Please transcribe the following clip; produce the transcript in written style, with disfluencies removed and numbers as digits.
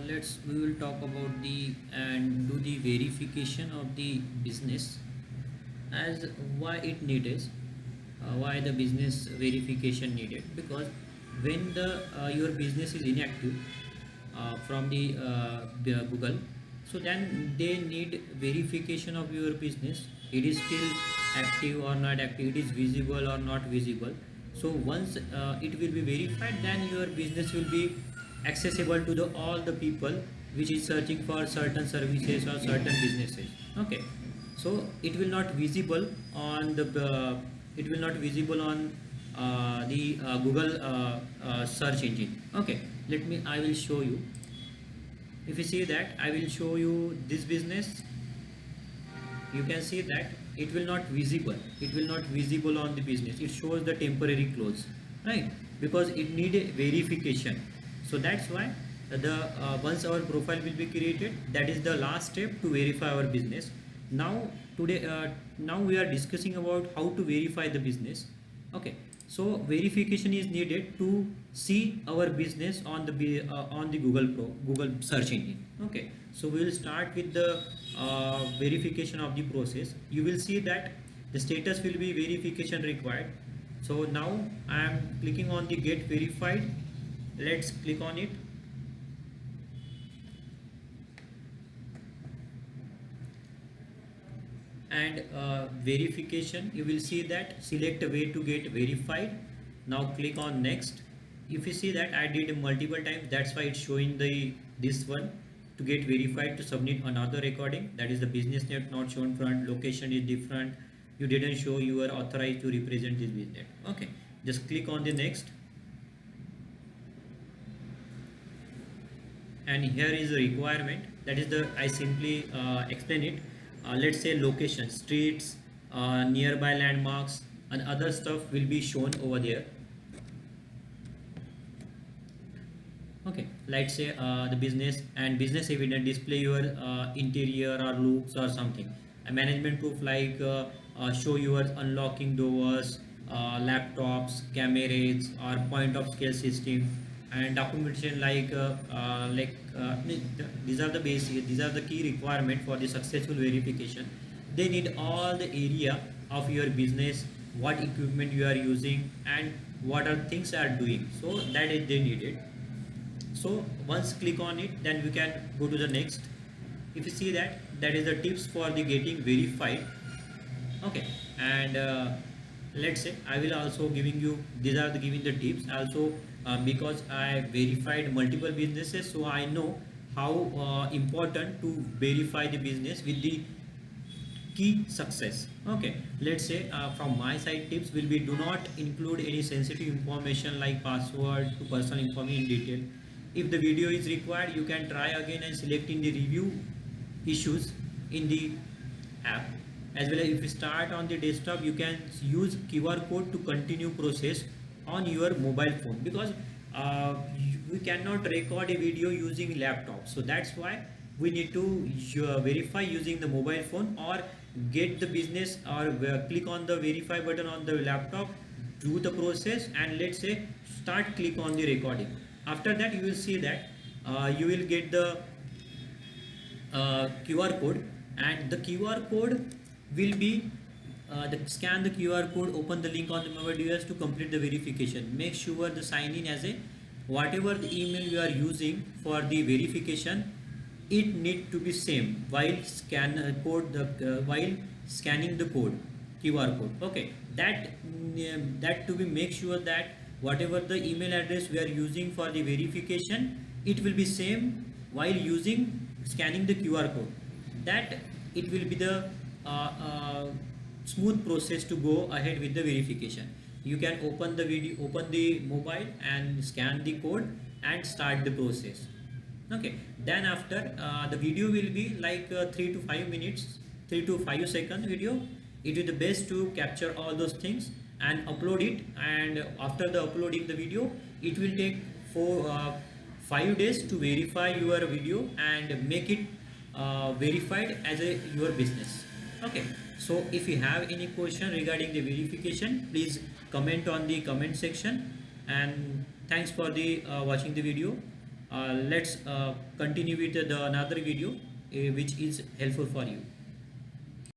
We will talk about the and do the verification of the business as why it needed, why the business verification needed. Because when the your business is inactive from the Google, so then they need verification of your business. It is still active or not active, it is visible or not visible. So once it will be verified, then your business will be accessible to all the people which is searching for certain services or certain businesses. Okay, so it will not visible on it will not visible on the Google search engine. Okay, I will show you. If you see that, I will show you this business. You can see that it will not visible on the business. It shows the temporary close, right? Because it need a verification. So that's why the once our profile will be created, that is the last step to verify our business. Now we are discussing about how to verify the business. Okay, so verification is needed to see our business on the Google search engine. Okay, so we will start with the verification of the process. You will see that the status will be verification required. So now I am clicking on the get verified. Let's click on it. And verification, you will see that select a way to get verified. Now click on next. If you see that I did multiple times, that's why it's showing this one. To get verified, to submit another recording, that is the business net not shown front, location is different, you didn't show you are authorized to represent this business. Okay, just click on the next. And here is a requirement, that is the I simply explain it. Let's say location, streets, nearby landmarks and other stuff will be shown over there. Okay, let's say the business and business evidence, display your interior or looks or something. A management proof like show your unlocking doors, laptops, cameras or point of scale system. And documentation these are the basic, these are the key requirement for the successful verification. They need all the area of your business, what equipment you are using and what are things are doing, so that is they needed. So once click on it, then we can go to the next. If you see that, that is the tips for the getting verified. Okay, and let's say I will also giving you, these are the giving the tips also, because I verified multiple businesses, so I know how important to verify the business with the key success. Okay, let's say from my side tips will be, do not include any sensitive information like password to personal information in detail. If the video is required, you can try again and selecting the review issues in the app. As well as if you start on the desktop, you can use QR code to continue process on your mobile phone, because we cannot record a video using laptop. So that's why we need to verify using the mobile phone, or get the business, or click on the verify button on the laptop, do the process and let's say start, click on the recording. After that you will see that you will get the QR code, and the QR code will be scan the QR code, open the link on the mobile device to complete the verification. Make sure the sign in as a whatever the email you are using for the verification, it need to be same while while scanning the code, QR code. Okay, that to be make sure that whatever the email address we are using for the verification, it will be same while using scanning the QR code. That it will be the smooth process to go ahead with the verification. You can open the video, open the mobile and scan the code and start the process. Okay, then after the video will be like 3 to 5 minutes, 3 to 5 second video. It is the best to capture all those things and upload it, and after the uploading the video, it will take 5 days to verify your video and make it verified as a your business. Okay, so if you have any question regarding the verification, please comment on the comment section, and thanks for the watching the video. Let's continue with the another video which is helpful for you.